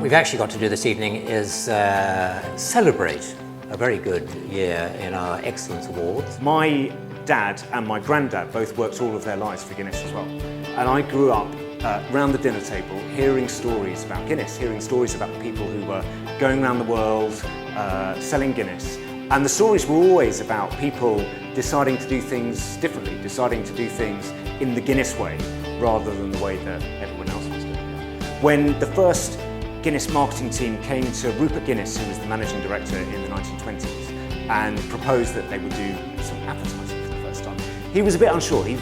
we've actually got to do this evening is celebrate a very good year in our Excellence Awards. My dad and my granddad both worked all of their lives for Guinness as well. And I grew up around the dinner table hearing stories about Guinness, hearing stories about the people who were going around the world selling Guinness. And the stories were always about people deciding to do things differently, deciding to do things in the Guinness way rather than the way that everyone else was doing it. When the first Guinness marketing team came to Rupert Guinness, who was the managing director in the 1920s, and proposed that they would do some advertising for the first time, he was a bit unsure. He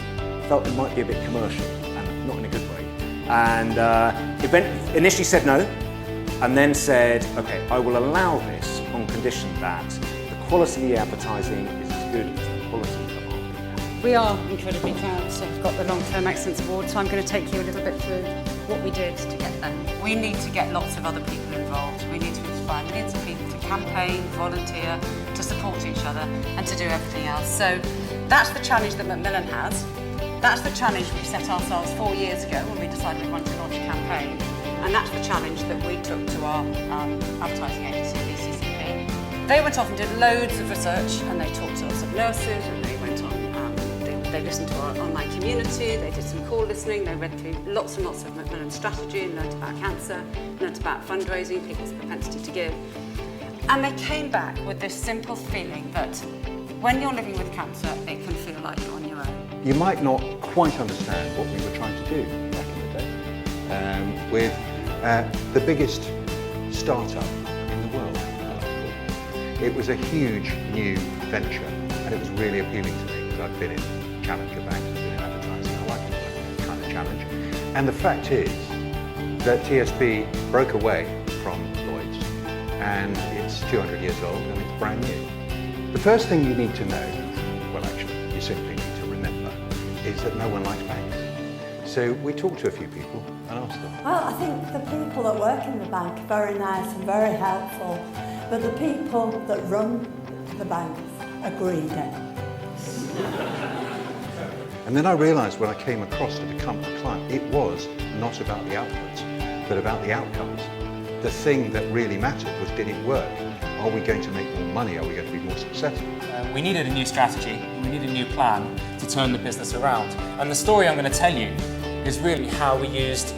felt it might be a bit commercial and not in a good way. And initially said no, and then said, okay, I will allow this on condition that the quality of the advertising is as good as the quality of the marketing. We are incredibly proud to have got the Long-Term Excellence Award, so I'm going to take you a little bit through what we did to get there. We need to get lots of other people involved. We need to inspire millions of people to campaign, volunteer, to support each other and to do everything else. So that's the challenge that Macmillan has. That's the challenge we set ourselves 4 years ago when we decided we wanted to launch a campaign. And that's the challenge that we took to our advertising agency, BCCP. They went off and did loads of research, and they talked to lots of nurses, and they went on, they listened to our online community, they did some call listening, they read through lots and lots of Macmillan strategy and learnt about cancer, learnt about fundraising, people's propensity to give. And they came back with this simple feeling that when you're living with cancer, it can feel like you're on your own. You might not quite understand what we were trying to do back in the day with the biggest startup in the world. It was a huge new venture, and it was really appealing to me because I've been in challenger banks, I've been in advertising, I like that kind of challenge. And the fact is that TSB broke away from Lloyd's, and it's 200 years old and it's brand new. The first thing you need to know, well actually you simply need to remember, is that no one likes banks. So we talked to a few people and asked them. Well, I think the people that work in the bank are very nice and very helpful, but the people that run the banks are greedy. And then I realised when I came across to become a client, it was not about the outputs, but about the outcomes. The thing that really mattered was, did it work? Are we going to make more money? Are we going to be more successful? We needed a new strategy, we needed a new plan to turn the business around. And the story I'm going to tell you is really how we used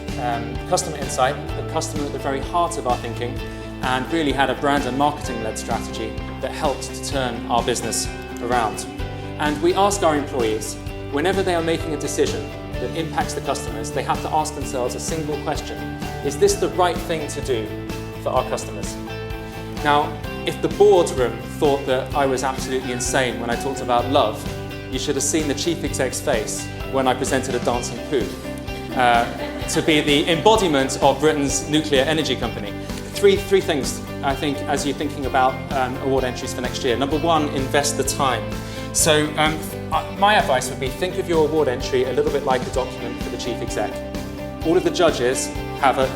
customer insight, the customer at the very heart of our thinking, and really had a brand and marketing-led strategy that helped to turn our business around. And we ask our employees, whenever they are making a decision that impacts the customers, they have to ask themselves a single question: is this the right thing to do for our customers? Now, if the boardroom thought that I was absolutely insane when I talked about love, you should have seen the chief exec's face when I presented a dancing poo to be the embodiment of Britain's nuclear energy company. Three things, I think, as you're thinking about award entries for next year. Number one, invest the time. So my advice would be, think of your award entry a little bit like a document for the chief exec. All of the judges have a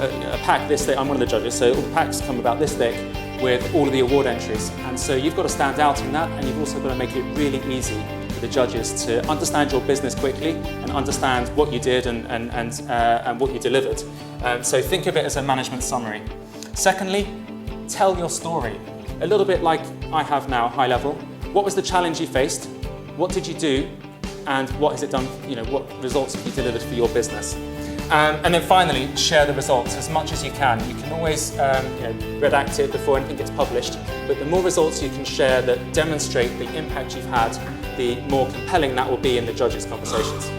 pack this thick. I'm one of the judges, so all the packs come about this thick with all of the award entries. And so you've got to stand out in that, and you've also got to make it really easy for the judges to understand your business quickly and understand what you did and what you delivered. So think of it as a management summary. Secondly, tell your story. A little bit like I have now, high level. What was the challenge you faced? What did you do? And what has it done, what results have you delivered for your business? And then finally, share the results as much as you can. You can always redact it before anything gets published, but the more results you can share that demonstrate the impact you've had, the more compelling that will be in the judges' conversations.